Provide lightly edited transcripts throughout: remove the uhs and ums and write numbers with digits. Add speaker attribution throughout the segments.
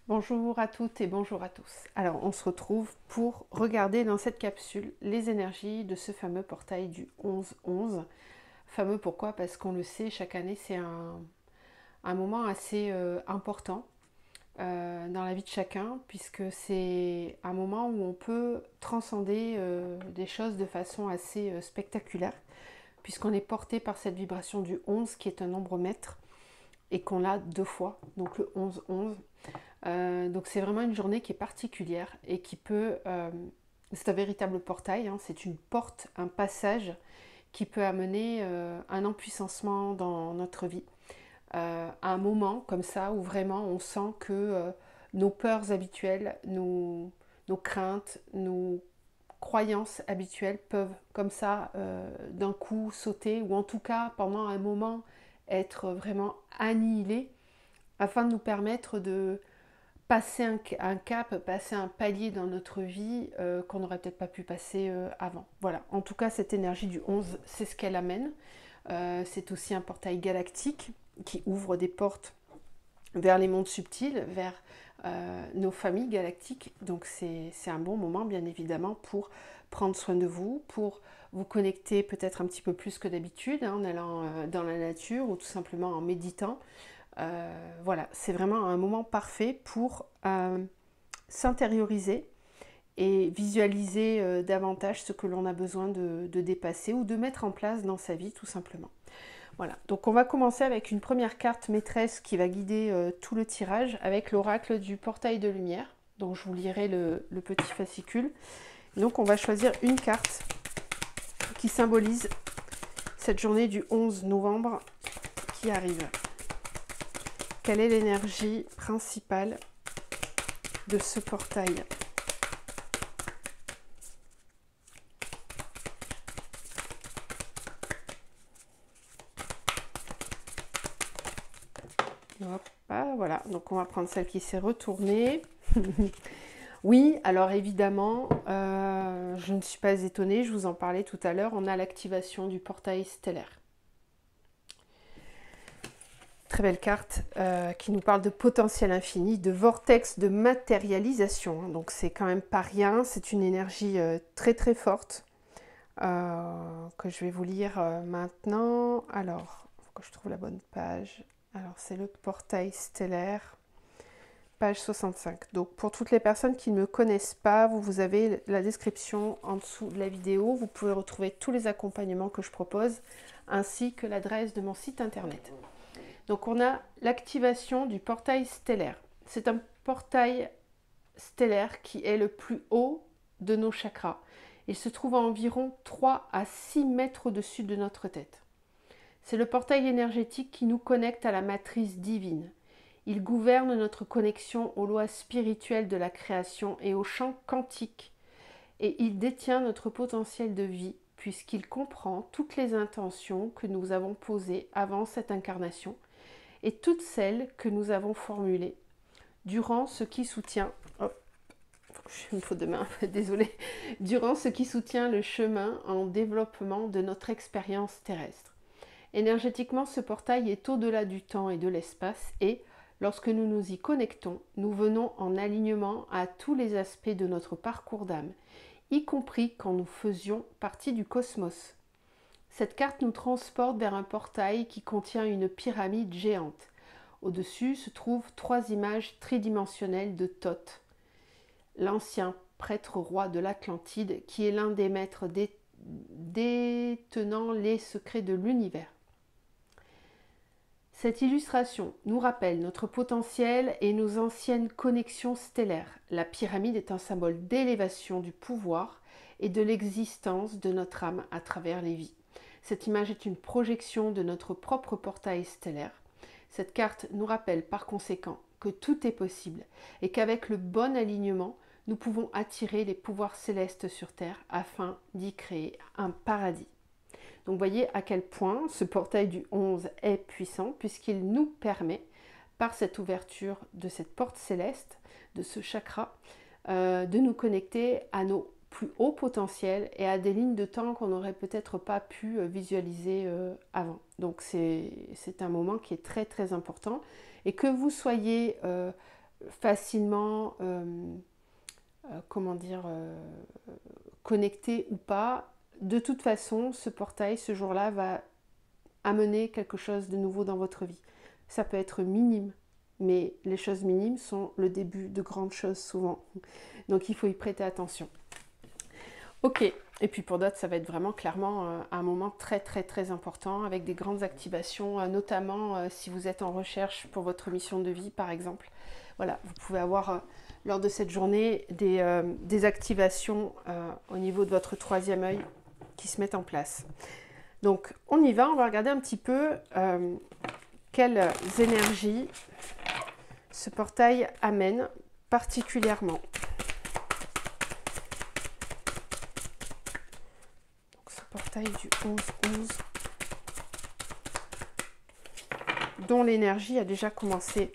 Speaker 1: Bonjour à toutes et bonjour à tous. Alors on se retrouve pour regarder dans cette capsule les énergies de ce fameux portail du 11-11. Fameux pourquoi? Parce qu'on le sait, chaque année c'est un moment assez important dans la vie de chacun, puisque c'est un moment où on peut transcender des choses de façon assez spectaculaire, puisqu'on est porté par cette vibration du 11 qui est un nombre maître et qu'on l'a deux fois, donc le 11-11. Donc c'est vraiment une journée qui est particulière et qui peut... c'est un véritable portail, hein, c'est une porte, un passage qui peut amener un empuissancement dans notre vie. À un moment comme ça où vraiment on sent que nos peurs habituelles, nos craintes, nos croyances habituelles peuvent comme ça d'un coup sauter ou en tout cas pendant un moment être vraiment annihilées afin de nous permettre de passer un cap, passer un palier dans notre vie qu'on n'aurait peut-être pas pu passer avant. Voilà, en tout cas cette énergie du 11, c'est ce qu'elle amène. C'est aussi un portail galactique qui ouvre des portes vers les mondes subtils, vers nos familles galactiques. Donc c'est un bon moment bien évidemment pour prendre soin de vous, pour vous connecter peut-être un petit peu plus que d'habitude, hein, en allant dans la nature ou tout simplement en méditant. Voilà, c'est vraiment un moment parfait pour s'intérioriser et visualiser davantage ce que l'on a besoin de dépasser ou de mettre en place dans sa vie tout simplement. Voilà, donc on va commencer avec une première carte maîtresse qui va guider tout le tirage avec l'oracle du portail de lumière. Donc je vous lirai le petit fascicule. Donc on va choisir une carte qui symbolise cette journée du 11 novembre qui arrive. Quelle est l'énergie principale de ce portail? Hop, ah, voilà, donc on va prendre celle qui s'est retournée. Oui, alors évidemment, je ne suis pas étonnée, je vous en parlais tout à l'heure, on a l'activation du portail stellaire. Très belle carte qui nous parle de potentiel infini, de vortex de matérialisation. Donc c'est quand même pas rien, c'est une énergie très très forte que je vais vous lire maintenant. Alors, il faut que je trouve la bonne page. Alors c'est le portail stellaire. Page 65. Donc pour toutes les personnes qui ne me connaissent pas, vous avez la description en dessous de la vidéo. Vous pouvez retrouver tous les accompagnements que je propose, ainsi que l'adresse de mon site internet. Donc on a l'activation du portail stellaire. C'est un portail stellaire qui est le plus haut de nos chakras. Il se trouve à environ 3 à 6 mètres au-dessus de notre tête. C'est le portail énergétique qui nous connecte à la matrice divine. Il gouverne notre connexion aux lois spirituelles de la création et au champ quantique. Et il détient notre potentiel de vie puisqu'il comprend toutes les intentions que nous avons posées avant cette incarnation et toutes celles que nous avons formulées durant ce qui soutient... Oh, j'ai une faute de main, désolée. Durant ce qui soutient le chemin en développement de notre expérience terrestre. Énergétiquement, ce portail est au-delà du temps et de l'espace et, lorsque nous nous y connectons, nous venons en alignement à tous les aspects de notre parcours d'âme, y compris quand nous faisions partie du cosmos. Cette carte nous transporte vers un portail qui contient une pyramide géante. Au-dessus se trouvent 3 images tridimensionnelles de Thoth, l'ancien prêtre roi de l'Atlantide qui est l'un des maîtres détenant les secrets de l'univers. Cette illustration nous rappelle notre potentiel et nos anciennes connexions stellaires. La pyramide est un symbole d'élévation du pouvoir et de l'existence de notre âme à travers les vies. Cette image est une projection de notre propre portail stellaire. Cette carte nous rappelle par conséquent que tout est possible et qu'avec le bon alignement, nous pouvons attirer les pouvoirs célestes sur Terre afin d'y créer un paradis. Donc voyez à quel point ce portail du 11 est puissant puisqu'il nous permet, par cette ouverture de cette porte céleste, de ce chakra, de nous connecter à nos plus hauts potentiels et à des lignes de temps qu'on n'aurait peut-être pas pu visualiser avant. Donc c'est un moment qui est très très important et que vous soyez facilement, comment dire, connecté ou pas, de toute façon, ce portail, ce jour-là, va amener quelque chose de nouveau dans votre vie. Ça peut être minime, mais les choses minimes sont le début de grandes choses souvent. Donc il faut y prêter attention. Ok, et puis pour d'autres, ça va être vraiment clairement un moment très très très important avec des grandes activations, notamment si vous êtes en recherche pour votre mission de vie par exemple. Voilà, vous pouvez avoir lors de cette journée des activations au niveau de votre troisième œil qui se mettent en place. Donc on y va, on va regarder un petit peu quelles énergies ce portail amène particulièrement. Donc, ce portail du 11-11, dont l'énergie a déjà commencé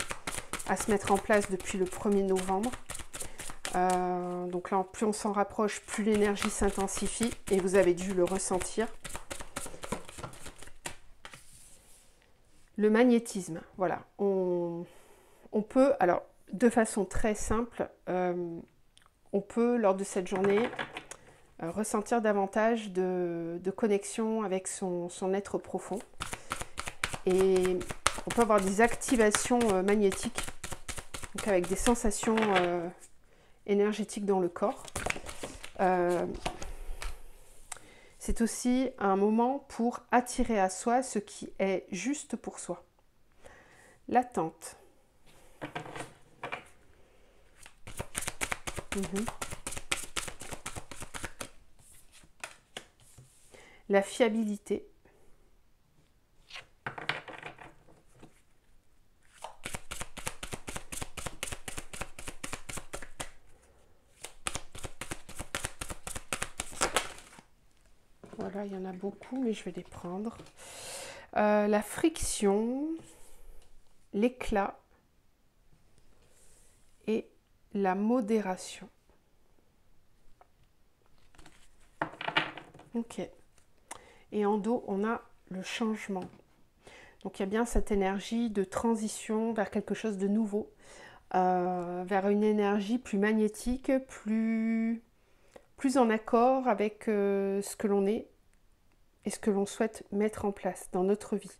Speaker 1: à se mettre en place depuis le 1er novembre. Donc là, plus on s'en rapproche, plus l'énergie s'intensifie et vous avez dû le ressentir. Le magnétisme, voilà. On peut, alors de façon très simple, on peut lors de cette journée ressentir davantage de connexion avec son être profond. Et on peut avoir des activations magnétiques, donc avec des sensations énergétiques dans le corps. C'est aussi un moment pour attirer à soi ce qui est juste pour soi. L'attente. La fiabilité. Voilà, il y en a beaucoup, mais je vais les prendre. La friction, l'éclat et la modération. Ok. Et en dos, on a le changement. Donc il y a bien cette énergie de transition vers quelque chose de nouveau, vers une énergie plus magnétique, plus en accord avec ce que l'on est et ce que l'on souhaite mettre en place dans notre vie.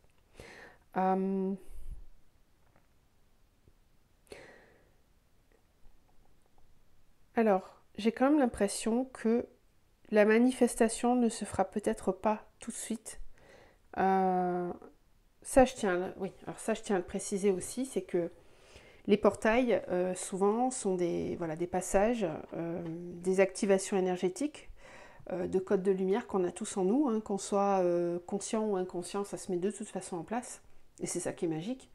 Speaker 1: Alors, j'ai quand même l'impression que la manifestation ne se fera peut-être pas tout de suite. Ça, je tiens à le préciser aussi, c'est que les portails, souvent, sont des passages, des activations énergétiques, de codes de lumière qu'on a tous en nous, hein, qu'on soit conscient ou inconscient, ça se met de toute façon en place, et c'est ça qui est magique.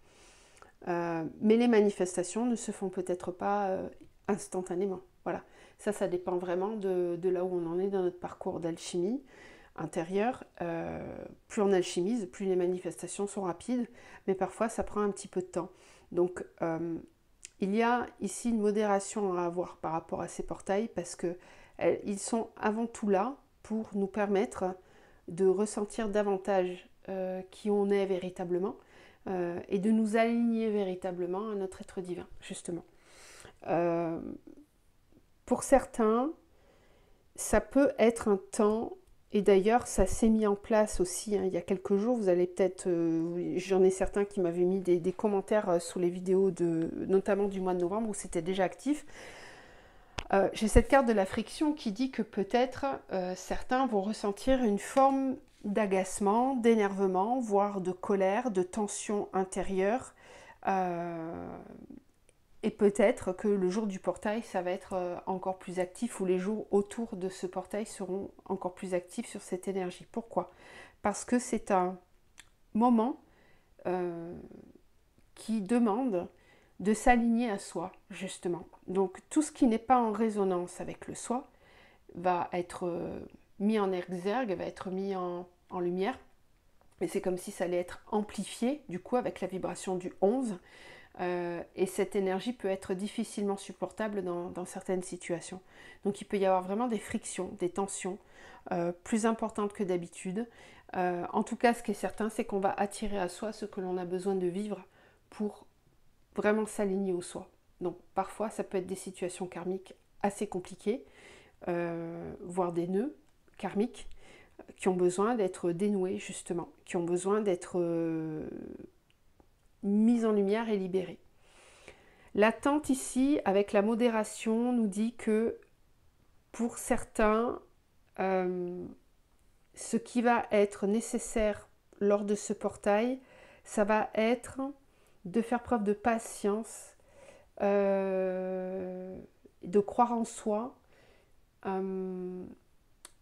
Speaker 1: Mais les manifestations ne se font peut-être pas instantanément. Voilà, ça dépend vraiment de là où on en est dans notre parcours d'alchimie intérieure. Plus on alchimise, plus les manifestations sont rapides, mais parfois ça prend un petit peu de temps. Donc il y a ici une modération à avoir par rapport à ces portails parce que ils sont avant tout là pour nous permettre de ressentir davantage qui on est véritablement et de nous aligner véritablement à notre être divin, justement. Pour certains, ça peut être un temps, et d'ailleurs ça s'est mis en place aussi, hein, il y a quelques jours, vous allez peut-être, j'en ai certains qui m'avaient mis des commentaires sous les vidéos, notamment du mois de novembre, où c'était déjà actif. J'ai cette carte de la friction qui dit que peut-être certains vont ressentir une forme d'agacement, d'énervement, voire de colère, de tension intérieure. Et peut-être que le jour du portail, ça va être encore plus actif, ou les jours autour de ce portail seront encore plus actifs sur cette énergie. Pourquoi? Parce que c'est un moment qui demande de s'aligner à soi, justement. Donc tout ce qui n'est pas en résonance avec le soi va être mis en exergue, va être mis en lumière. Et c'est comme si ça allait être amplifié, du coup, avec la vibration du 11. Et cette énergie peut être difficilement supportable dans certaines situations. Donc il peut y avoir vraiment des frictions, des tensions plus importantes que d'habitude. En tout cas, ce qui est certain, c'est qu'on va attirer à soi ce que l'on a besoin de vivre pour vraiment s'aligner au soi. Donc parfois ça peut être des situations karmiques assez compliquées, voire des nœuds karmiques qui ont besoin d'être dénoués justement, qui ont besoin d'être mis en lumière et libérés. L'attente ici, avec la modération, nous dit que pour certains, ce qui va être nécessaire lors de ce portail, ça va être de faire preuve de patience, de croire en soi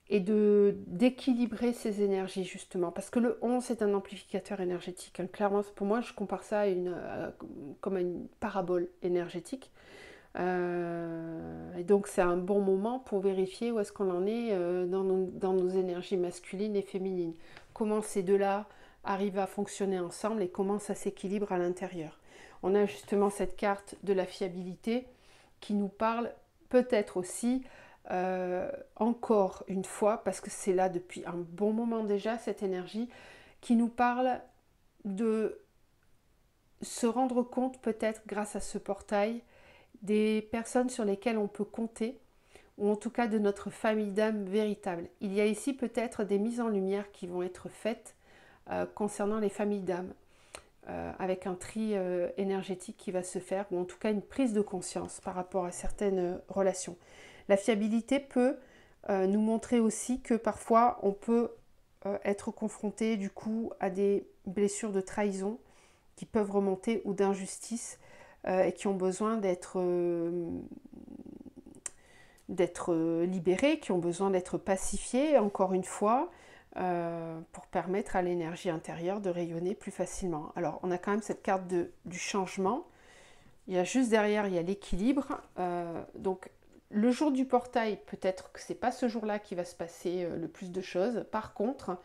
Speaker 1: et d'équilibrer ses énergies justement. Parce que le 11 est un amplificateur énergétique. Hein. Clairement, pour moi, je compare ça à comme à une parabole énergétique. Et donc c'est un bon moment pour vérifier où est-ce qu'on en est dans nos énergies masculines et féminines. Comment ces deux-là arrivent à fonctionner ensemble et comment ça s'équilibre à l'intérieur. On a justement cette carte de la fiabilité qui nous parle peut-être aussi, encore une fois, parce que c'est là depuis un bon moment déjà, cette énergie, qui nous parle de se rendre compte peut-être grâce à ce portail des personnes sur lesquelles on peut compter, ou en tout cas de notre famille d'âme véritable. Il y a ici peut-être des mises en lumière qui vont être faites concernant les familles d'âme, avec un tri énergétique qui va se faire, ou en tout cas une prise de conscience par rapport à certaines relations. La fiabilité peut nous montrer aussi que parfois on peut être confronté du coup à des blessures de trahison qui peuvent remonter ou d'injustice et qui ont besoin d'être libérés, qui ont besoin d'être pacifiés, encore une fois, pour permettre à l'énergie intérieure de rayonner plus facilement. Alors, on a quand même cette carte du changement. Il y a juste derrière, il y a l'équilibre. Donc, le jour du portail, peut-être que ce n'est pas ce jour-là qui va se passer le plus de choses. Par contre,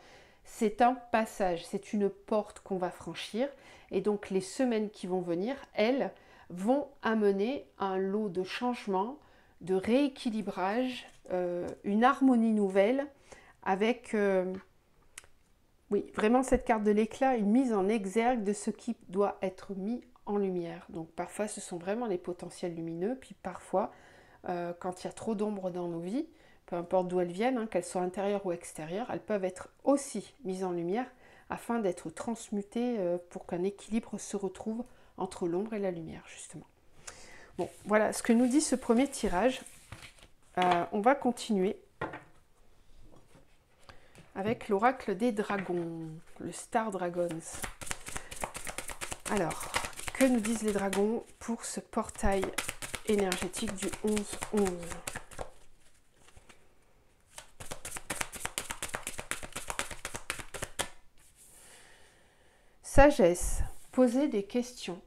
Speaker 1: c'est un passage, c'est une porte qu'on va franchir. Et donc, les semaines qui vont venir, elles, vont amener un lot de changements, de rééquilibrage, une harmonie nouvelle avec, oui, vraiment cette carte de l'éclat, une mise en exergue de ce qui doit être mis en lumière. Donc parfois ce sont vraiment les potentiels lumineux, puis parfois quand il y a trop d'ombre dans nos vies, peu importe d'où elles viennent, hein, qu'elles soient intérieures ou extérieures, elles peuvent être aussi mises en lumière afin d'être transmutées pour qu'un équilibre se retrouve entre l'ombre et la lumière justement. Bon, voilà ce que nous dit ce premier tirage. On va continuer avec l'oracle des dragons, le Star Dragons. Alors, que nous disent les dragons pour ce portail énergétique du 11-11 ? Sagesse, poser des questions.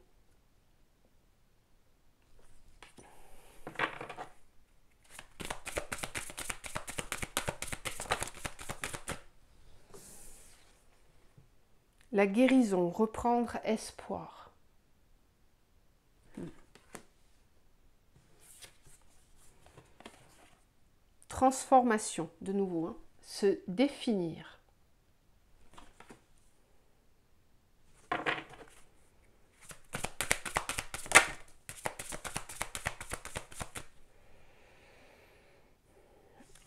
Speaker 1: La guérison, reprendre espoir. Transformation, de nouveau, hein. Se définir.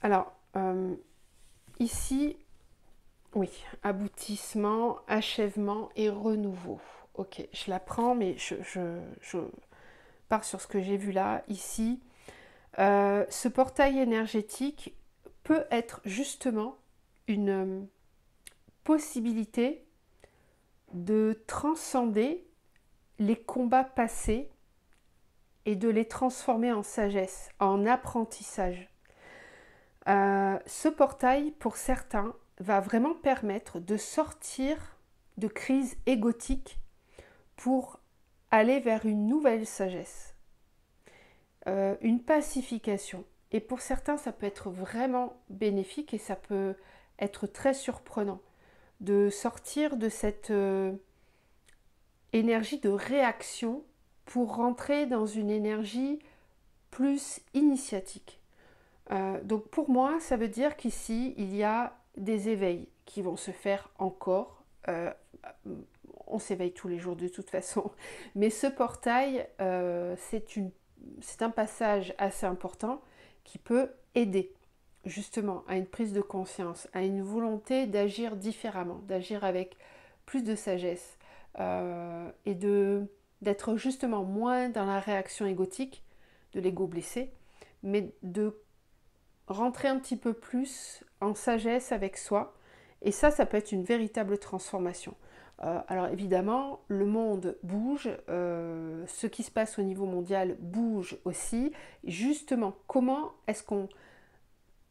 Speaker 1: Alors, ici, oui, aboutissement, achèvement et renouveau. Ok, je la prends, mais je pars sur ce que j'ai vu là, ici. Ce portail énergétique peut être justement une possibilité de transcender les combats passés et de les transformer en sagesse, en apprentissage. Ce portail, pour certains, va vraiment permettre de sortir de crises égotiques pour aller vers une nouvelle sagesse, une pacification. Et pour certains, ça peut être vraiment bénéfique et ça peut être très surprenant de sortir de cette énergie de réaction pour rentrer dans une énergie plus initiatique. Donc pour moi, ça veut dire qu'ici, il y a des éveils qui vont se faire encore. on s'éveille tous les jours de toute façon. Mais ce portail, c'est un passage assez important qui peut aider justement à une prise de conscience, à une volonté d'agir différemment, d'agir avec plus de sagesse et d'être justement moins dans la réaction égotique de l'ego blessé, mais de rentrer un petit peu plus en sagesse avec soi. Et ça peut être une véritable transformation. Alors évidemment, le monde bouge, ce qui se passe au niveau mondial bouge aussi. Justement, comment est-ce qu'on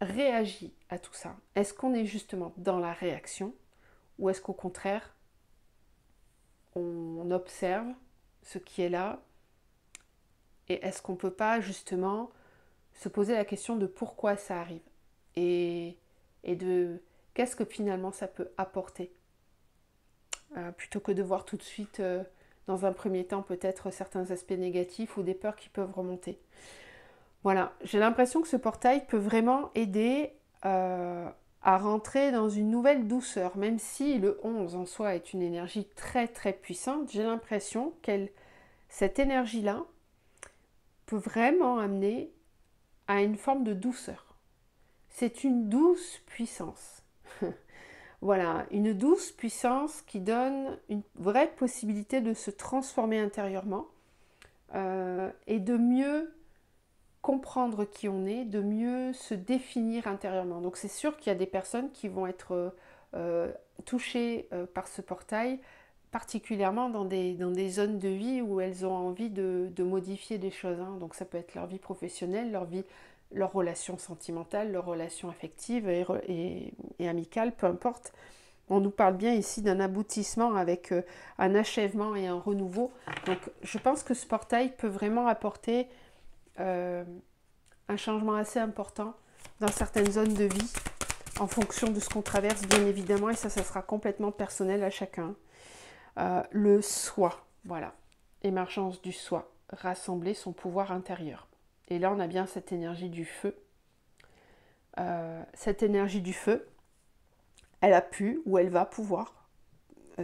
Speaker 1: réagit à tout ça? Est-ce qu'on est justement dans la réaction ou est-ce qu'au contraire, on observe ce qui est là? Et est-ce qu'on ne peut pas justement se poser la question de pourquoi ça arrive et de qu'est-ce que finalement ça peut apporter plutôt que de voir tout de suite dans un premier temps peut-être certains aspects négatifs ou des peurs qui peuvent remonter. Voilà, j'ai l'impression que ce portail peut vraiment aider à rentrer dans une nouvelle douceur, même si le 11 en soi est une énergie très très puissante, j'ai l'impression cette énergie-là peut vraiment amener à une forme de douceur. C'est une douce puissance. Voilà, une douce puissance qui donne une vraie possibilité de se transformer intérieurement et de mieux comprendre qui on est, de mieux se définir intérieurement. Donc c'est sûr qu'il y a des personnes qui vont être touchées par ce portail, particulièrement dans des zones de vie où elles ont envie de modifier des choses. Hein. Donc ça peut être leur vie professionnelle, leur relation sentimentale, leur relation affective et amicale, peu importe. On nous parle bien ici d'un aboutissement avec un achèvement et un renouveau. Donc je pense que ce portail peut vraiment apporter un changement assez important dans certaines zones de vie en fonction de ce qu'on traverse bien évidemment et ça sera complètement personnel à chacun. Le soi, voilà, émergence du soi, rassembler son pouvoir intérieur. Et là on a bien cette énergie du feu. Cette énergie du feu, elle a pu ou elle va pouvoir,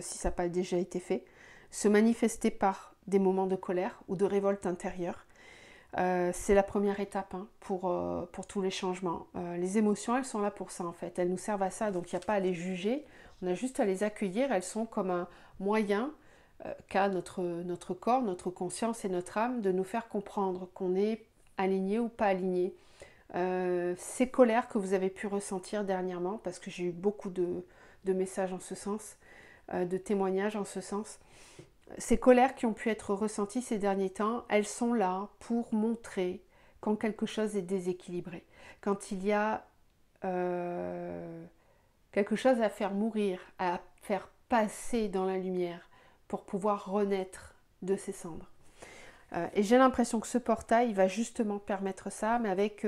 Speaker 1: si ça n'a pas déjà été fait, se manifester par des moments de colère ou de révolte intérieure. C'est la première étape hein, pour tous les changements. Les émotions, elles sont là pour ça en fait. Elles nous servent à ça, donc il n'y a pas à les juger. On a juste à les accueillir. Elles sont comme un moyen qu'a notre corps, notre conscience et notre âme de nous faire comprendre qu'on est aligné ou pas aligné. Ces colères que vous avez pu ressentir dernièrement, parce que j'ai eu beaucoup de messages en ce sens, de témoignages en ce sens, ces colères qui ont pu être ressenties ces derniers temps, elles sont là pour montrer quand quelque chose est déséquilibré, quand il y a quelque chose à faire mourir, à faire passer dans la lumière pour pouvoir renaître de ses cendres. Et j'ai l'impression que ce portail va justement permettre ça, mais avec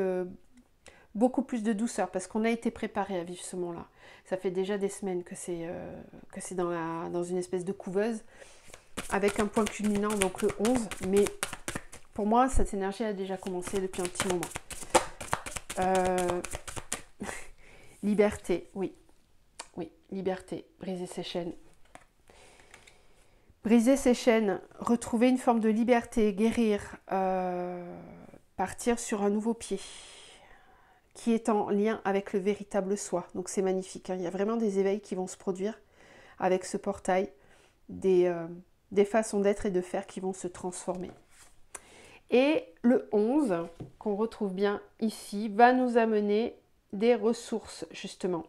Speaker 1: beaucoup plus de douceur, parce qu'on a été préparé à vivre ce moment-là. Ça fait déjà des semaines que c'est dans une espèce de couveuse, avec un point culminant, donc le 11, mais pour moi, cette énergie a déjà commencé depuis un petit moment. Liberté, oui, liberté, briser ses chaînes. Briser ses chaînes, retrouver une forme de liberté, guérir, partir sur un nouveau pied, qui est en lien avec le véritable soi. Donc c'est magnifique, hein. Il y a vraiment des éveils qui vont se produire avec ce portail, des façons d'être et de faire qui vont se transformer. Et le 11, qu'on retrouve bien ici, va nous amener des ressources, justement.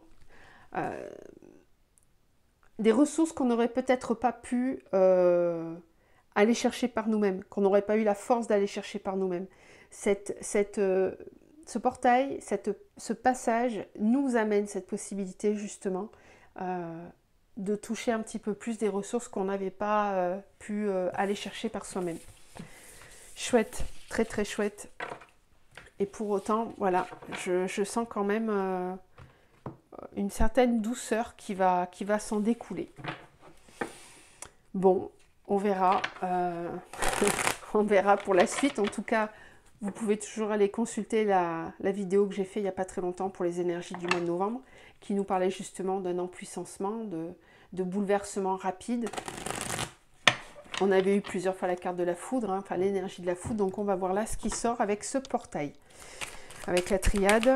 Speaker 1: Des ressources qu'on n'aurait peut-être pas pu aller chercher par nous-mêmes, qu'on n'aurait pas eu la force d'aller chercher par nous-mêmes. Ce portail, ce passage nous amène cette possibilité justement de toucher un petit peu plus des ressources qu'on n'avait pas pu aller chercher par soi-même. Chouette, très très chouette. Et pour autant, voilà, je sens quand même une certaine douceur qui va s'en découler. Bon, on verra. On verra pour la suite. En tout cas, vous pouvez toujours aller consulter la vidéo que j'ai faite il n'y a pas très longtemps pour les énergies du mois de novembre, qui nous parlait justement d'un empuissancement, de bouleversement rapide. On avait eu plusieurs fois la carte de la foudre, hein, enfin l'énergie de la foudre. Donc on va voir là ce qui sort avec ce portail. Avec la triade.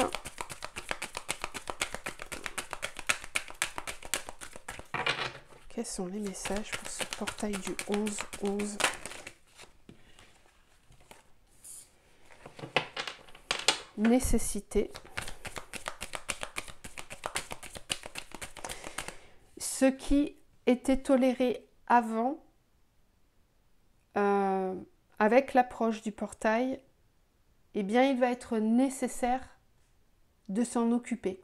Speaker 1: Quels sont les messages pour ce portail du 11-11 ? Nécessité. Ce qui était toléré avant, avec l'approche du portail, eh bien, il va être nécessaire de s'en occuper.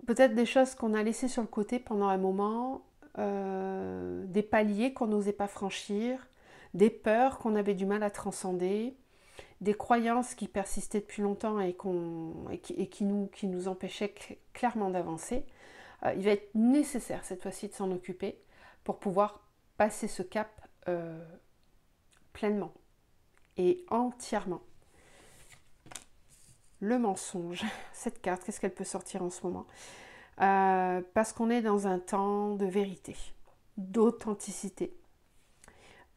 Speaker 1: Peut-être des choses qu'on a laissées sur le côté pendant un moment, des paliers qu'on n'osait pas franchir, des peurs qu'on avait du mal à transcender, des croyances qui persistaient depuis longtemps et qui nous empêchaient clairement d'avancer. Il va être nécessaire cette fois-ci de s'en occuper pour pouvoir passer ce cap pleinement et entièrement. Le mensonge, cette carte, qu'est-ce qu'elle peut sortir en ce moment? Parce qu'on est dans un temps de vérité, d'authenticité.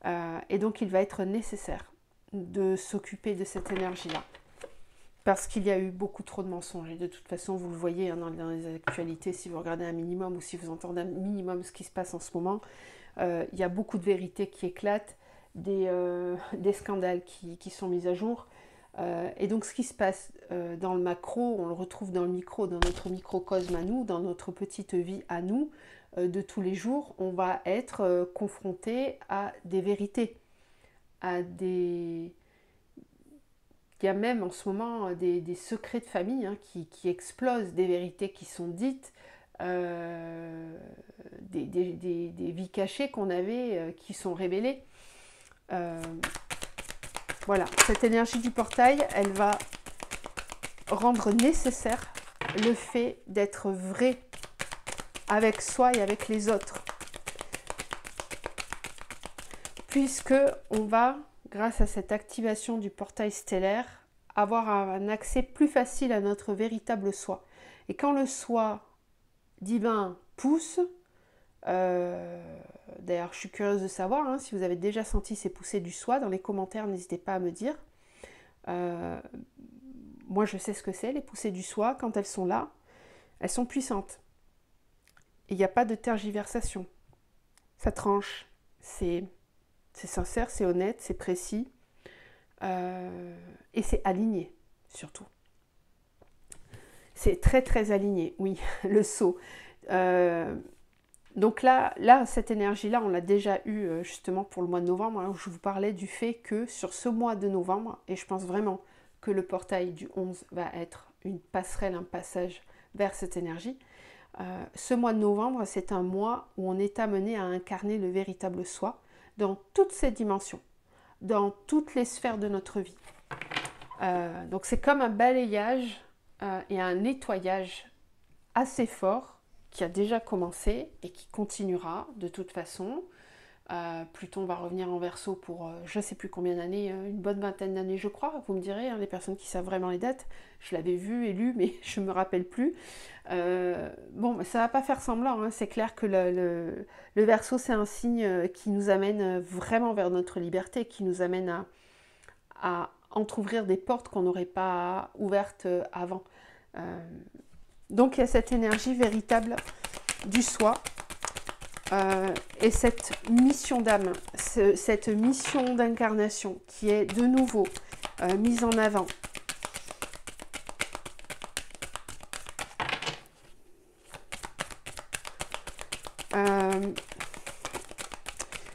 Speaker 1: Et donc il va être nécessaire de s'occuper de cette énergie-là. Parce qu'il y a eu beaucoup trop de mensonges. Et de toute façon, vous le voyez hein, dans les actualités, si vous regardez un minimum ou si vous entendez un minimum ce qui se passe en ce moment, il y a beaucoup de vérités qui éclatent, des scandales qui sont mis à jour. Et donc ce qui se passe dans le macro, on le retrouve dans le micro, dans notre microcosme à nous, dans notre petite vie à nous, de tous les jours, on va être confronté à des vérités, à des... Il y a même en ce moment des secrets de famille hein, qui explosent, des vérités qui sont dites, des vies cachées qu'on avait, qui sont révélées. Voilà, cette énergie du portail, elle va rendre nécessaire le fait d'être vrai avec soi et avec les autres. Puisque on va, grâce à cette activation du portail stellaire, avoir un accès plus facile à notre véritable soi. Et quand le soi divin pousse, d'ailleurs je suis curieuse de savoir hein, si vous avez déjà senti ces poussées du soi, dans les commentaires n'hésitez pas à me dire. Moi je sais ce que c'est, les poussées du soi, quand elles sont là, elles sont puissantes. Il n'y a pas de tergiversation, ça tranche, c'est sincère, c'est honnête, c'est précis et c'est aligné surtout. C'est très très aligné, oui, le saut. Donc là, cette énergie-là, on l'a déjà eue justement pour le mois de novembre, hein, où je vous parlais du fait que sur ce mois de novembre, et je pense vraiment que le portail du 11 va être une passerelle, un passage vers cette énergie, ce mois de novembre, c'est un mois où on est amené à incarner le véritable soi dans toutes ses dimensions, dans toutes les sphères de notre vie. Donc c'est comme un balayage et un nettoyage assez fort qui a déjà commencé et qui continuera de toute façon. Pluton va revenir en Verseau pour je ne sais plus combien d'années, une bonne vingtaine d'années je crois, vous me direz, hein, les personnes qui savent vraiment les dates, je l'avais vu et lu mais je ne me rappelle plus. Bon, ça ne va pas faire semblant, hein. C'est clair que le Verseau c'est un signe qui nous amène vraiment vers notre liberté, qui nous amène à entrouvrir des portes qu'on n'aurait pas ouvertes avant. Donc il y a cette énergie véritable du soi. Et cette mission d'âme, cette mission d'incarnation qui est de nouveau mise en avant.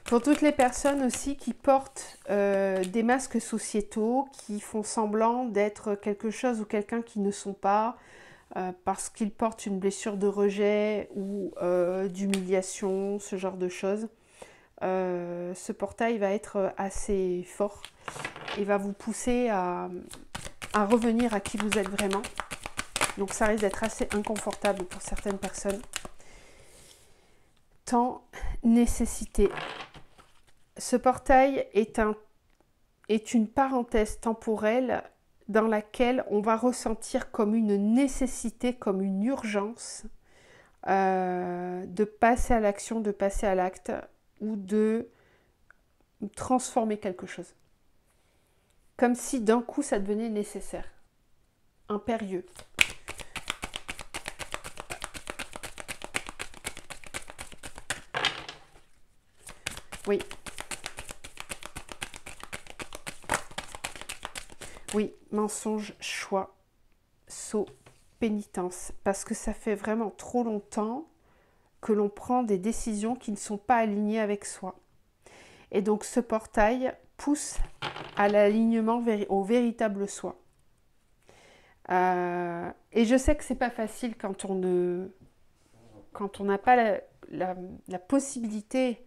Speaker 1: Pour toutes les personnes aussi qui portent des masques sociétaux, qui font semblant d'être quelque chose ou quelqu'un qui ne sont pas, parce qu'ils portent une blessure de rejet ou d'humiliation, ce genre de choses. Ce portail va être assez fort et va vous pousser à revenir à qui vous êtes vraiment. Donc ça risque d'être assez inconfortable pour certaines personnes. Temps, nécessité. Ce portail est une parenthèse temporelle dans laquelle on va ressentir comme une nécessité, comme une urgence de passer à l'action, de passer à l'acte, ou de transformer quelque chose. Comme si d'un coup ça devenait nécessaire, impérieux. Oui. Oui, mensonge, choix, saut, pénitence. Parce que ça fait vraiment trop longtemps que l'on prend des décisions qui ne sont pas alignées avec soi. Et donc ce portail pousse à l'alignement au véritable soi. Et je sais que c'est pas facile quand on n'a pas la possibilité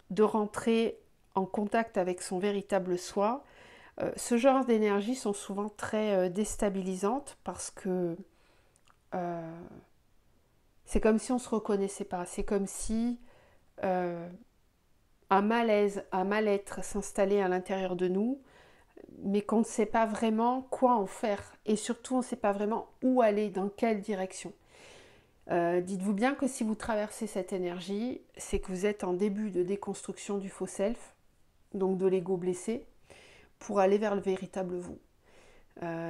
Speaker 1: de rentrer en contact avec son véritable soi. Ce genre d'énergies sont souvent très déstabilisantes parce que c'est comme si on ne se reconnaissait pas. C'est comme si un malaise, un mal-être s'installait à l'intérieur de nous, mais qu'on ne sait pas vraiment quoi en faire. Et surtout, on ne sait pas vraiment où aller, dans quelle direction. Dites-vous bien que si vous traversez cette énergie, c'est que vous êtes en début de déconstruction du faux self, donc de l'ego blessé, pour aller vers le véritable vous.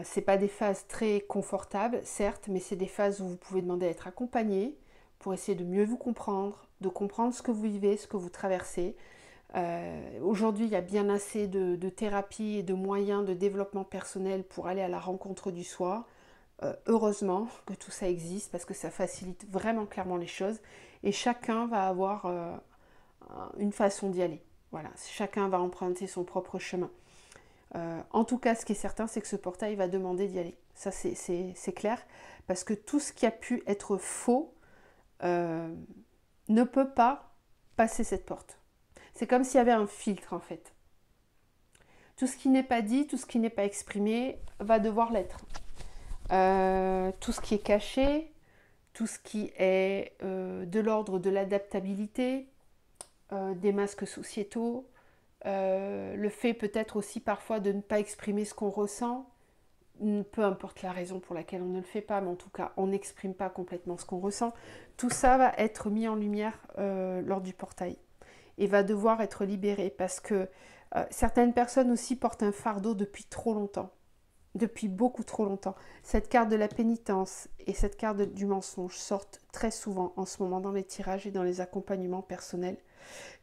Speaker 1: C'est pas des phases très confortables, certes, mais c'est des phases où vous pouvez demander à être accompagné pour essayer de mieux vous comprendre, de comprendre ce que vous vivez, ce que vous traversez. Aujourd'hui, il y a bien assez de thérapies et de moyens de développement personnel pour aller à la rencontre du soi. Heureusement que tout ça existe parce que ça facilite vraiment clairement les choses et chacun va avoir une façon d'y aller. Voilà, chacun va emprunter son propre chemin. En tout cas, ce qui est certain, c'est que ce portail va demander d'y aller. Ça, c'est clair, parce que tout ce qui a pu être faux ne peut pas passer cette porte. C'est comme s'il y avait un filtre, en fait. Tout ce qui n'est pas dit, tout ce qui n'est pas exprimé, va devoir l'être. Tout ce qui est caché, tout ce qui est de l'ordre de l'adaptabilité, des masques sociétaux, le fait peut-être aussi parfois de ne pas exprimer ce qu'on ressent, peu importe la raison pour laquelle on ne le fait pas, mais en tout cas on n'exprime pas complètement ce qu'on ressent, tout ça va être mis en lumière lors du portail et va devoir être libéré parce que certaines personnes aussi portent un fardeau depuis trop longtemps, depuis beaucoup trop longtemps. Cette carte de la pénitence et cette carte du mensonge sortent très souvent en ce moment dans les tirages et dans les accompagnements personnels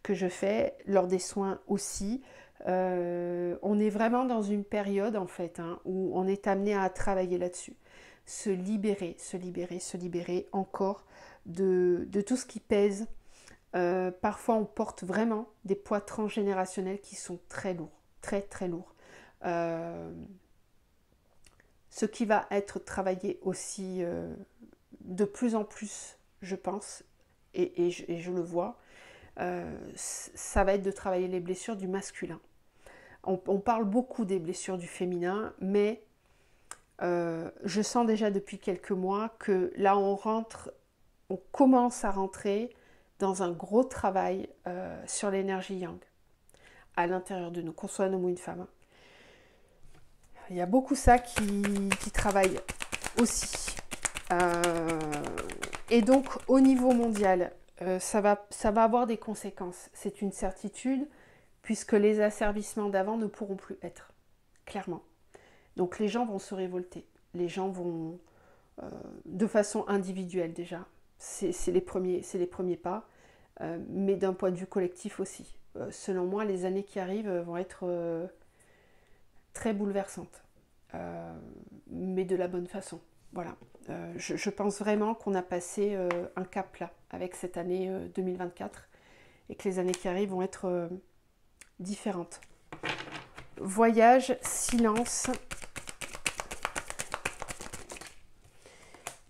Speaker 1: que je fais, lors des soins aussi. On est vraiment dans une période en fait où on est amené à travailler là-dessus. Se libérer, se libérer, se libérer encore de tout ce qui pèse. Parfois on porte vraiment des poids transgénérationnels qui sont très lourds, très très lourds. Ce qui va être travaillé aussi de plus en plus, je pense, et je le vois, ça va être de travailler les blessures du masculin. On parle beaucoup des blessures du féminin, mais je sens déjà depuis quelques mois que là on commence à rentrer dans un gros travail sur l'énergie yang à l'intérieur de nous, qu'on soit un homme ou une femme. Il y a beaucoup ça qui travaille aussi. Et donc au niveau mondial, ça va avoir des conséquences. C'est une certitude, puisque les asservissements d'avant ne pourront plus être, clairement. Donc les gens vont se révolter. Les gens vont, de façon individuelle déjà, c'est les premiers pas, mais d'un point de vue collectif aussi. Selon moi, les années qui arrivent vont être très bouleversantes, mais de la bonne façon. Voilà. Je pense vraiment qu'on a passé un cap là, avec cette année 2024, et que les années qui arrivent vont être différentes. Voyage, silence,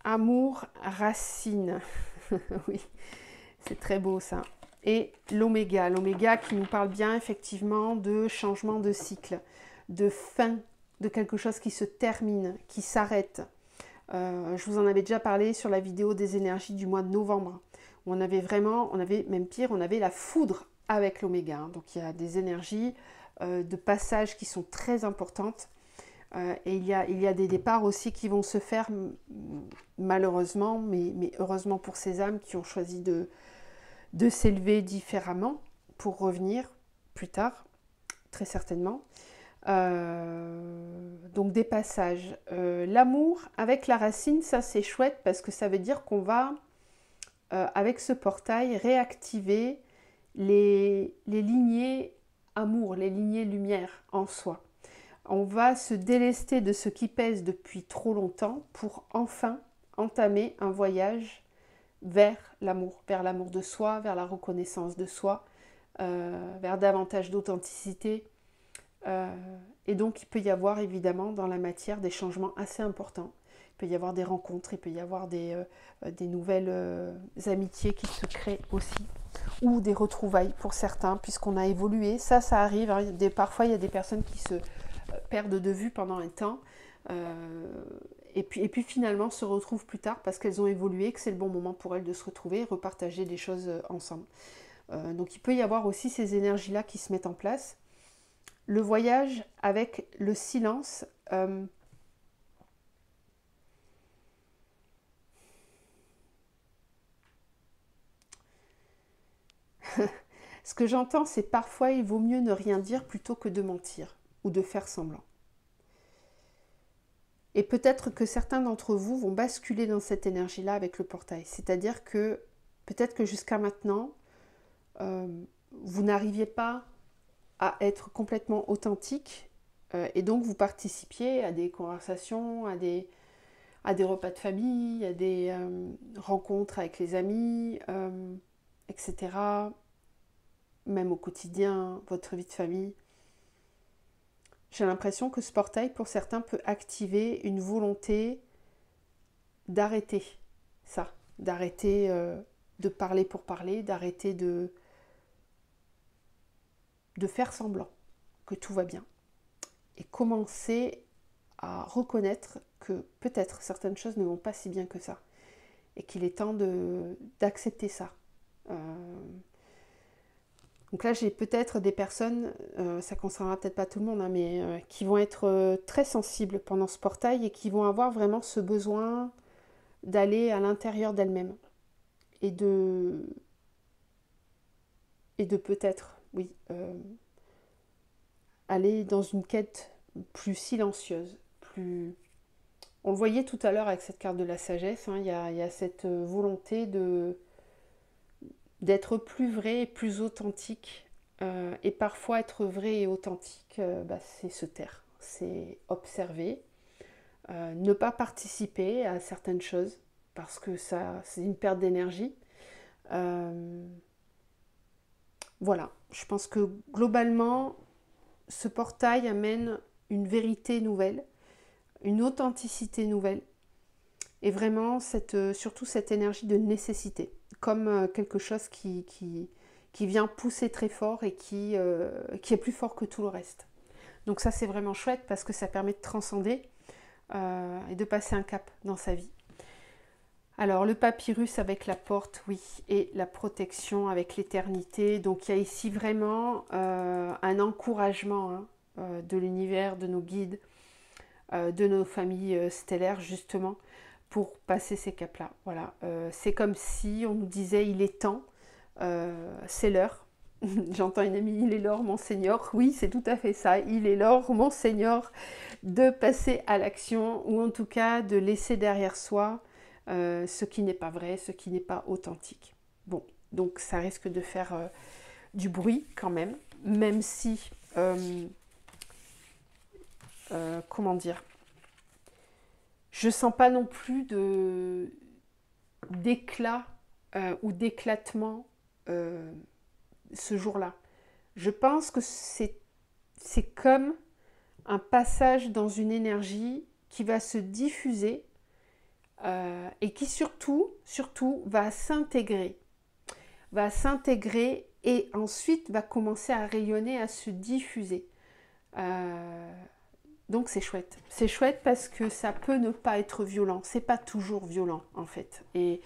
Speaker 1: amour, racine. Oui, c'est très beau ça. Et l'oméga qui nous parle bien effectivement de changement de cycle, de fin, de quelque chose qui se termine, qui s'arrête. Je vous en avais déjà parlé sur la vidéo des énergies du mois de novembre, où on avait même pire, on avait la foudre avec l'oméga. Donc il y a des énergies de passage qui sont très importantes. Et il y a des départs aussi qui vont se faire malheureusement, mais heureusement pour ces âmes qui ont choisi de de s'élever différemment pour revenir plus tard, très certainement. Donc des passages. L'amour avec la racine, ça c'est chouette parce que ça veut dire qu'on va, avec ce portail, réactiver les lignées amour, les lignées lumière en soi. On va se délester de ce qui pèse depuis trop longtemps pour enfin entamer un voyage vers l'amour de soi, vers la reconnaissance de soi, vers davantage d'authenticité. Et donc il peut y avoir évidemment dans la matière des changements assez importants. Il peut y avoir des rencontres, il peut y avoir des nouvelles amitiés qui se créent aussi, ou des retrouvailles pour certains, puisqu'on a évolué. Ça arrive. Hein. Parfois, il y a des personnes qui se perdent de vue pendant un temps, et puis finalement se retrouvent plus tard parce qu'elles ont évolué, que c'est le bon moment pour elles de se retrouver et repartager des choses ensemble. Donc il peut y avoir aussi ces énergies-là qui se mettent en place. Le voyage avec le silence, ce que j'entends, c'est parfois il vaut mieux ne rien dire plutôt que de mentir ou de faire semblant. Et peut-être que certains d'entre vous vont basculer dans cette énergie-là avec le portail. C'est-à-dire que peut-être que jusqu'à maintenant, vous n'arriviez pas à être complètement authentique, et donc vous participiez à des conversations, à des repas de famille, à des rencontres avec les amis, etc. Même au quotidien, votre vie de famille. J'ai l'impression que ce portail, pour certains, peut activer une volonté d'arrêter ça, d'arrêter de parler pour parler, d'arrêter de faire semblant que tout va bien et commencer à reconnaître que peut-être certaines choses ne vont pas si bien que ça et qu'il est temps d'accepter ça. Donc là, j'ai peut-être des personnes, ça ne concernera peut-être pas tout le monde, hein, mais qui vont être très sensibles pendant ce portail et qui vont avoir vraiment ce besoin d'aller à l'intérieur d'elles-mêmes et de peut-être, oui, aller dans une quête plus silencieuse, plus... On le voyait tout à l'heure avec cette carte de la sagesse, hein, il y a cette volonté d'être plus vrai et plus authentique. Et parfois, être vrai et authentique, c'est se taire, c'est observer, ne pas participer à certaines choses parce que ça, c'est une perte d'énergie. Voilà, je pense que globalement, ce portail amène une vérité nouvelle, une authenticité nouvelle, et vraiment surtout cette énergie de nécessité, comme quelque chose qui vient pousser très fort et qui est plus fort que tout le reste. Donc ça, c'est vraiment chouette parce que ça permet de transcender et de passer un cap dans sa vie. Alors le papyrus avec la porte, oui, et la protection avec l'éternité. Donc il y a ici vraiment un encouragement de l'univers, de nos guides, de nos familles stellaires justement, pour passer ces caps-là. Voilà, c'est comme si on nous disait il est temps, c'est l'heure. J'entends une amie, il est l'heure, Monseigneur. Oui, c'est tout à fait ça. Il est l'heure, Monseigneur, de passer à l'action, ou en tout cas de laisser derrière soi ce qui n'est pas vrai, ce qui n'est pas authentique. Bon, donc ça risque de faire du bruit quand même si, comment dire, je sens pas non plus d'éclat ou d'éclatement ce jour-là. Je pense que c'est comme un passage dans une énergie qui va se diffuser et qui surtout va s'intégrer et ensuite va commencer à rayonner, à se diffuser. Donc c'est chouette. C'est chouette parce que ça peut ne pas être violent. C'est pas toujours violent en fait. Et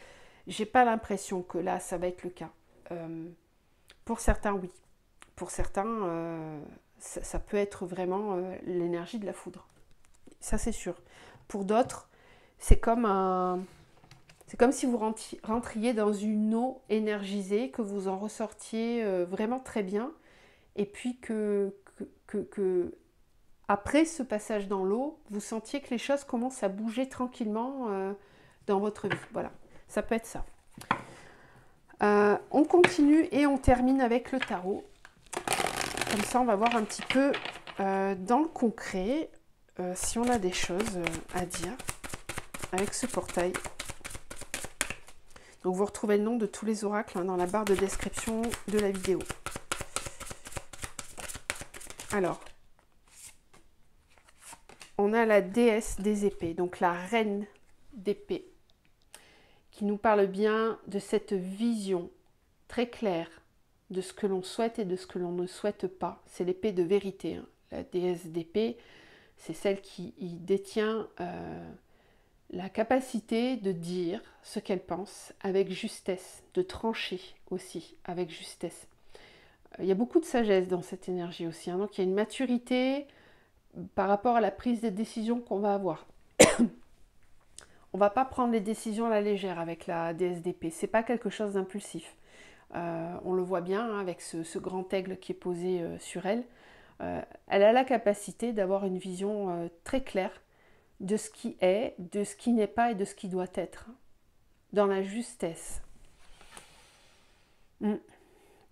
Speaker 1: j'ai pas l'impression que là ça va être le cas. Pour certains, oui. Pour certains, ça peut être vraiment l'énergie de la foudre. Ça c'est sûr. Pour d'autres, c'est comme un C'est comme si vous rentriez dans une eau énergisée, que vous en ressortiez vraiment très bien. Et puis après ce passage dans l'eau, vous sentiez que les choses commencent à bouger tranquillement dans votre vie. Voilà, ça peut être ça. On continue et on termine avec le tarot. Comme ça, on va voir un petit peu dans le concret si on a des choses à dire avec ce portail. Donc vous retrouvez le nom de tous les oracles hein, dans la barre de description de la vidéo. Alors, on a la déesse des épées, donc la reine d'épée, qui nous parle bien de cette vision très claire de ce que l'on souhaite et de ce que l'on ne souhaite pas. C'est l'épée de vérité. Hein. La déesse d'épée, c'est celle qui y détient la capacité de dire ce qu'elle pense avec justesse, de trancher aussi avec justesse. Il y a beaucoup de sagesse dans cette énergie aussi. Hein. Donc il y a une maturité par rapport à la prise de décision qu'on va avoir. On ne va pas prendre les décisions à la légère avec la déesse d'épée. Ce n'est pas quelque chose d'impulsif. On le voit bien hein, avec ce grand aigle qui est posé sur elle. Elle a la capacité d'avoir une vision très claire de ce qui est, de ce qui n'est pas et de ce qui doit être. Dans la justesse.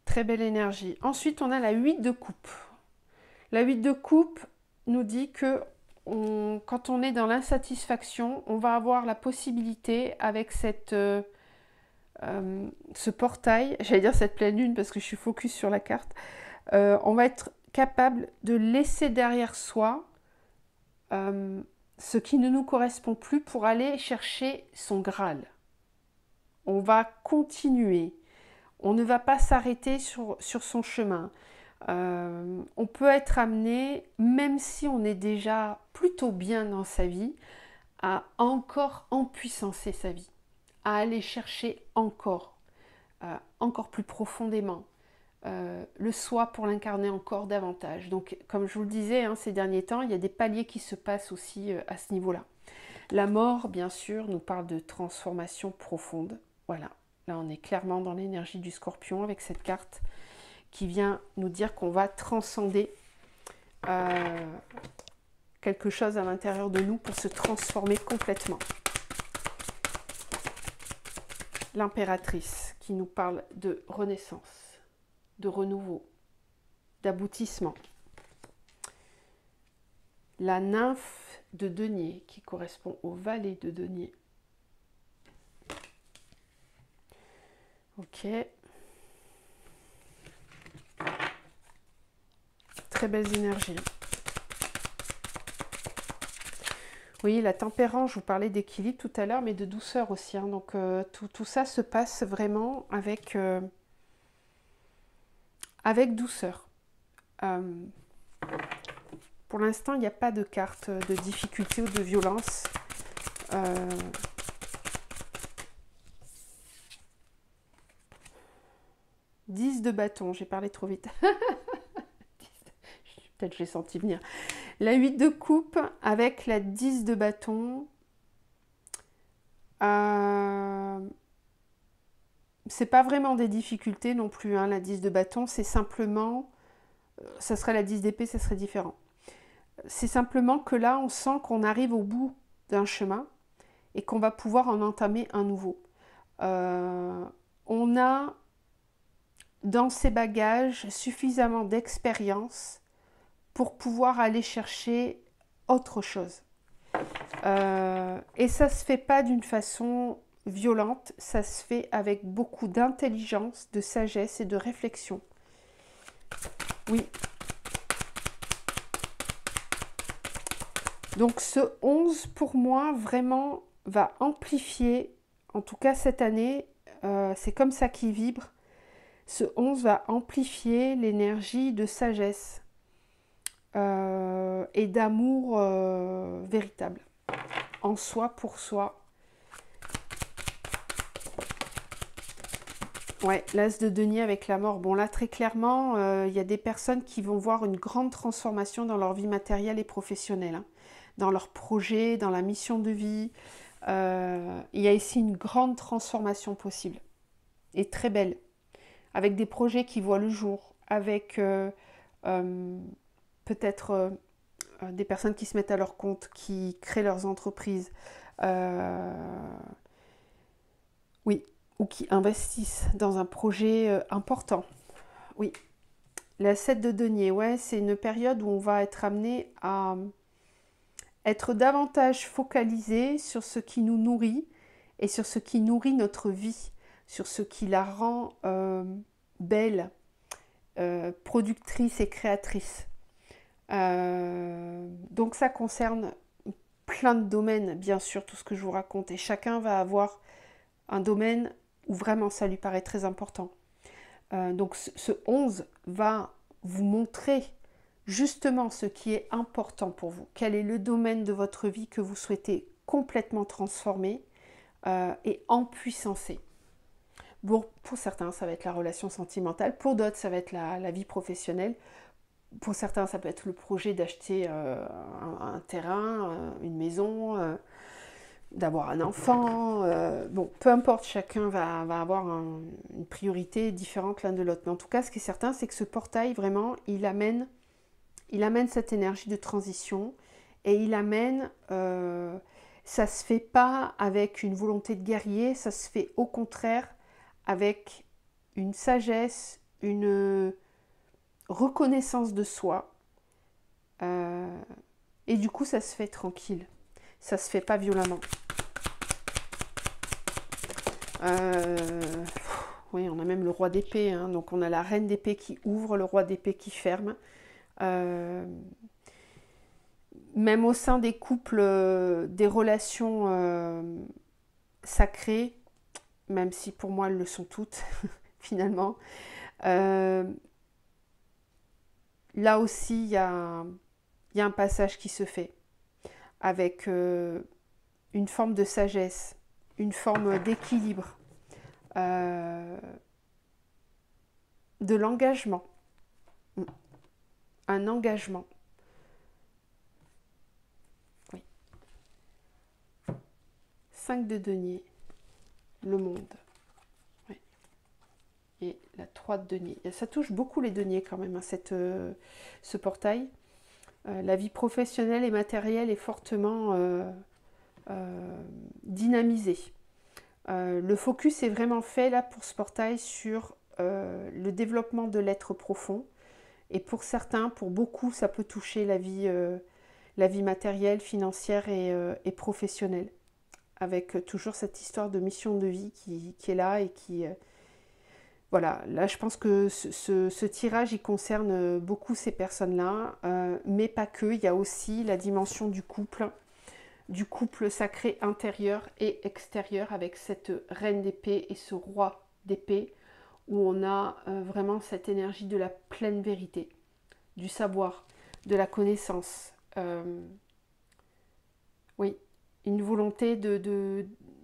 Speaker 1: Très belle énergie. Ensuite, on a la 8 de coupe. La 8 de coupe nous dit que quand on est dans l'insatisfaction, on va avoir la possibilité avec ce portail, j'allais dire cette pleine lune parce que je suis focus sur la carte, on va être capable de laisser derrière soi ce qui ne nous correspond plus pour aller chercher son Graal. On va continuer. On ne va pas s'arrêter sur son chemin. On peut être amené, même si on est déjà plutôt bien dans sa vie, à encore empuissancer sa vie, à aller chercher encore plus profondément le soi pour l'incarner encore davantage. Donc, comme je vous le disais, hein, ces derniers temps, il y a des paliers qui se passent aussi à ce niveau-là. La mort, bien sûr, nous parle de transformation profonde. Voilà, là on est clairement dans l'énergie du Scorpion avec cette carte qui vient nous dire qu'on va transcender quelque chose à l'intérieur de nous pour se transformer complètement. L'impératrice qui nous parle de renaissance, de renouveau, d'aboutissement. La nymphe de denier qui correspond au valet de denier. Ok. Très belles énergies. Oui, la tempérance, je vous parlais d'équilibre tout à l'heure, mais de douceur aussi. Hein. Donc tout ça se passe vraiment avec douceur. Pour l'instant, il n'y a pas de carte de difficulté ou de violence. 10 de bâton, j'ai parlé trop vite. Peut-être que j'ai senti venir. La 8 de coupe avec la 10 de bâton. C'est pas vraiment des difficultés non plus, hein, la 10 de bâton. C'est simplement, ça serait la 10 d'épée, ça serait différent. C'est simplement que là, on sent qu'on arrive au bout d'un chemin et qu'on va pouvoir en entamer un nouveau. On a dans ses bagages suffisamment d'expérience pour pouvoir aller chercher autre chose. Et ça se fait pas d'une façon violente, ça se fait avec beaucoup d'intelligence, de sagesse et de réflexion. Oui. Donc ce 11 pour moi vraiment va amplifier, en tout cas cette année, c'est comme ça qu'il vibre. Ce 11 va amplifier l'énergie de sagesse et d'amour véritable, en soi, pour soi. Ouais, l'as de denier avec la mort. Bon là, très clairement, il y a des personnes qui vont voir une grande transformation dans leur vie matérielle et professionnelle, hein, dans leurs projets, dans la mission de vie. Il y a ici une grande transformation possible, et très belle, avec des projets qui voient le jour, avec peut-être des personnes qui se mettent à leur compte, qui créent leurs entreprises, euh, oui, ou qui investissent dans un projet important. Oui, la 7 de denier, ouais, c'est une période où on va être amené à être davantage focalisé sur ce qui nous nourrit et sur ce qui nourrit notre vie, sur ce qui la rend belle, productrice et créatrice. Donc ça concerne plein de domaines, bien sûr, tout ce que je vous raconte. Et chacun va avoir un domaine où vraiment ça lui paraît très important. Donc ce 11 va vous montrer justement ce qui est important pour vous. Quel est le domaine de votre vie que vous souhaitez complètement transformer et empuissancer. Bon, pour certains, ça va être la relation sentimentale. Pour d'autres, ça va être la vie professionnelle. Pour certains, ça peut être le projet d'acheter un terrain, une maison, d'avoir un enfant. Bon, peu importe, chacun va avoir une priorité différente l'un de l'autre. Mais en tout cas, ce qui est certain, c'est que ce portail, vraiment, il amène cette énergie de transition et il amène... ça se fait pas avec une volonté de guerrier, ça se fait au contraire avec une sagesse, une reconnaissance de soi. Et du coup, ça se fait tranquille. Ça se fait pas violemment. Oui, on a même le roi d'épée. Hein, donc on a la reine d'épée qui ouvre, le roi d'épée qui ferme. Même au sein des couples, des relations sacrées, même si pour moi elles le sont toutes, finalement. Là aussi, il y a un passage qui se fait avec une forme de sagesse, une forme d'équilibre, de l'engagement. Un engagement. Oui. 5 de denier, le monde. Oui. Et la 3 de denier. Et ça touche beaucoup les deniers quand même, hein, ce portail. La vie professionnelle et matérielle est fortement dynamisée. Le focus est vraiment fait là pour ce portail sur le développement de l'être profond. Et pour certains, pour beaucoup, ça peut toucher la vie matérielle, financière et professionnelle. Avec toujours cette histoire de mission de vie qui est là et qui... voilà, là je pense que ce tirage, il concerne beaucoup ces personnes-là, mais pas que. Il y a aussi la dimension du couple sacré intérieur et extérieur avec cette reine d'épée et ce roi d'épée où on a vraiment cette énergie de la pleine vérité, du savoir, de la connaissance. Oui, une volonté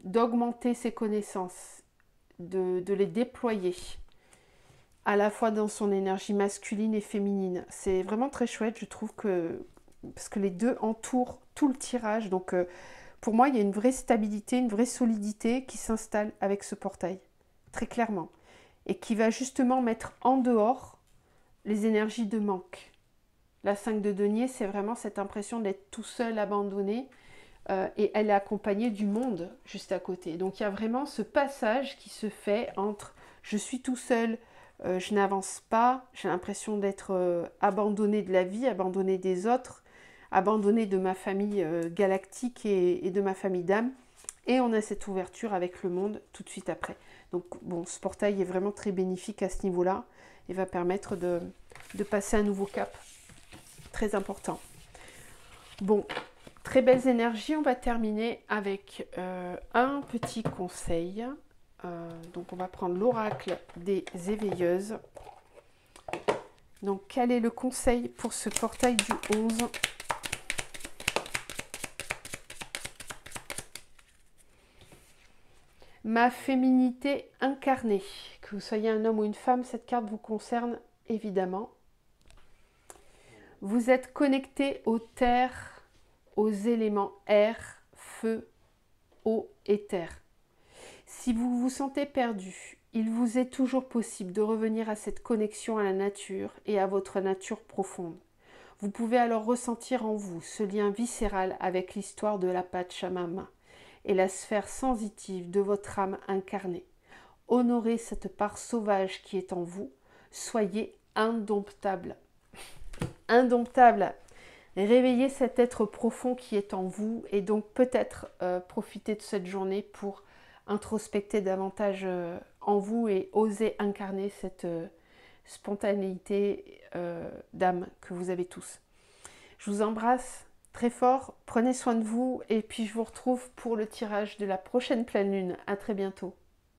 Speaker 1: d'augmenter ses connaissances, de les déployer, à la fois dans son énergie masculine et féminine. C'est vraiment très chouette, je trouve, parce que les deux entourent tout le tirage. Donc, pour moi, il y a une vraie stabilité, une vraie solidité qui s'installe avec ce portail, très clairement. Et qui va justement mettre en dehors les énergies de manque. La 5 de denier, c'est vraiment cette impression d'être tout seul, abandonné, et elle est accompagnée du monde juste à côté. Donc il y a vraiment ce passage qui se fait entre je suis tout seul, je n'avance pas, j'ai l'impression d'être abandonné de la vie, abandonné des autres, abandonné de ma famille galactique et de ma famille d'âme. Et on a cette ouverture avec le monde tout de suite après. Donc bon, ce portail est vraiment très bénéfique à ce niveau-là et va permettre de passer un nouveau cap. Très important. Bon, très belles énergies. On va terminer avec un petit conseil. Donc on va prendre l'oracle des éveilleuses. Donc quel est le conseil pour ce portail du 11 ? Ma féminité incarnée. Que vous soyez un homme ou une femme, cette carte vous concerne évidemment. Vous êtes connecté aux terres, aux éléments air, feu, eau et terre. Si vous vous sentez perdu, il vous est toujours possible de revenir à cette connexion à la nature et à votre nature profonde. Vous pouvez alors ressentir en vous ce lien viscéral avec l'histoire de la Pachamama et la sphère sensitive de votre âme incarnée. Honorez cette part sauvage qui est en vous. Soyez indomptable. Indomptable. Réveillez cet être profond qui est en vous et donc peut-être profitez de cette journée pour introspecter davantage en vous et oser incarner cette spontanéité d'âme que vous avez tous. Je vous embrasse très fort, prenez soin de vous et puis je vous retrouve pour le tirage de la prochaine pleine lune. À très bientôt.